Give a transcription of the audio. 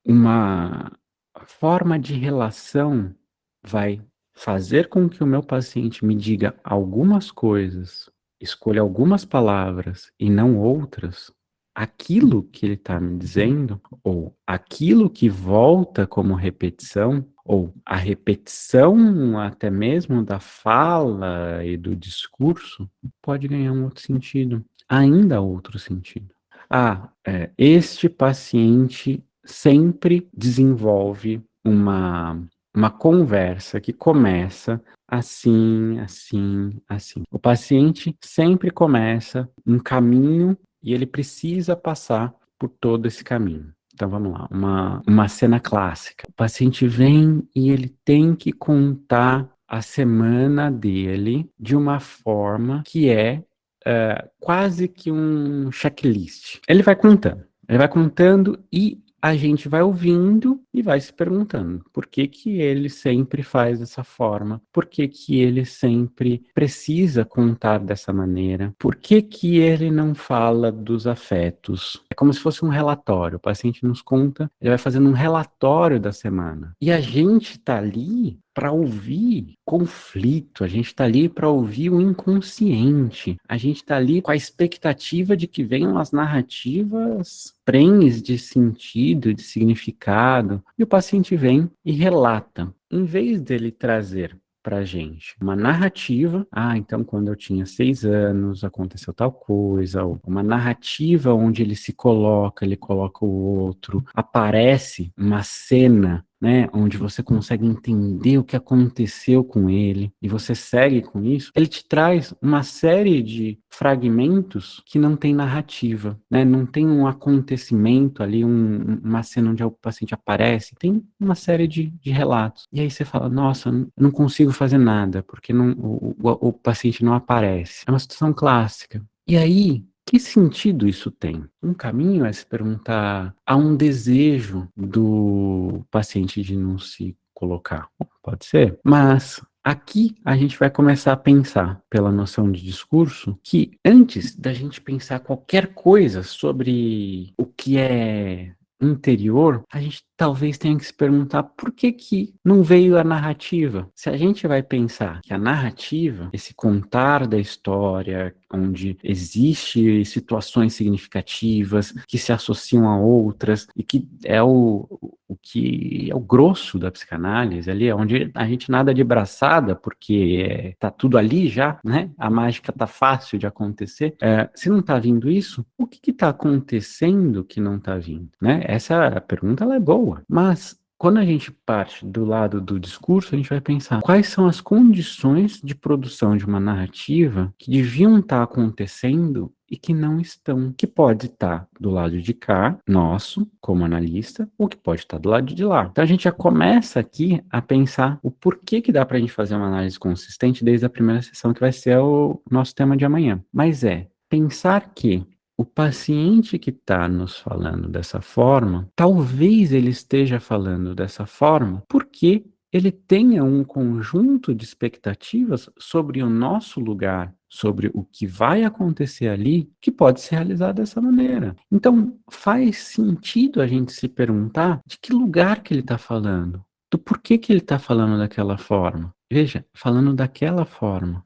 uma forma de relação vai fazer com que o meu paciente me diga algumas coisas, escolha algumas palavras e não outras, aquilo que ele está me dizendo, ou aquilo que volta como repetição, ou a repetição até mesmo da fala e do discurso, pode ganhar um outro sentido, ainda outro sentido. Este paciente sempre desenvolve uma conversa que começa assim, assim, assim. O paciente sempre começa um caminho e ele precisa passar por todo esse caminho. Então vamos lá, uma cena clássica. O paciente vem e ele tem que contar a semana dele de uma forma que é quase que um checklist. Ele vai contando e a gente vai ouvindo e vai se perguntando por que que ele sempre faz dessa forma, por que que ele sempre precisa contar dessa maneira, por que que ele não fala dos afetos. É como se fosse um relatório, o paciente nos conta, ele vai fazendo um relatório da semana. E a gente está ali para ouvir conflito, a gente está ali para ouvir o inconsciente, a gente está ali com a expectativa de que venham as narrativas prenhes de sentido, de significado, e o paciente vem e relata. Em vez dele trazer para a gente uma narrativa, então quando eu tinha 6 anos aconteceu tal coisa, ou uma narrativa onde ele coloca o outro, aparece uma cena, né, onde você consegue entender o que aconteceu com ele e você segue com isso, ele te traz uma série de fragmentos que não tem narrativa, né, não tem um acontecimento ali, uma cena onde o paciente aparece, tem uma série de relatos. E aí você fala, nossa, eu não consigo fazer nada, porque o paciente não aparece. É uma situação clássica. E aí, que sentido isso tem? Um caminho é se perguntar, há um desejo do paciente de não se colocar? Pode ser, mas aqui a gente vai começar a pensar, pela noção de discurso, que antes da gente pensar qualquer coisa sobre o que é interior, a gente talvez tenha que se perguntar por que que não veio a narrativa. Se a gente vai pensar que a narrativa, esse contar da história, onde existe situações significativas que se associam a outras e que é o que é o grosso da psicanálise ali, é onde a gente nada de braçada, porque tá tudo ali já, né? A mágica tá fácil de acontecer. Se não tá vindo isso, o que que tá acontecendo que não tá vindo, né? Essa pergunta, ela é boa, mas quando a gente parte do lado do discurso, a gente vai pensar quais são as condições de produção de uma narrativa que deviam estar acontecendo e que não estão, que pode estar do lado de cá, nosso, como analista, ou que pode estar do lado de lá. Então a gente já começa aqui a pensar o porquê que dá para a gente fazer uma análise consistente desde a primeira sessão, que vai ser o nosso tema de amanhã. Mas pensar que o paciente que está nos falando dessa forma, talvez ele esteja falando dessa forma porque ele tenha um conjunto de expectativas sobre o nosso lugar, sobre o que vai acontecer ali, que pode se realizar dessa maneira. Então, faz sentido a gente se perguntar de que lugar que ele está falando, do porquê que ele está falando daquela forma. Veja, falando daquela forma.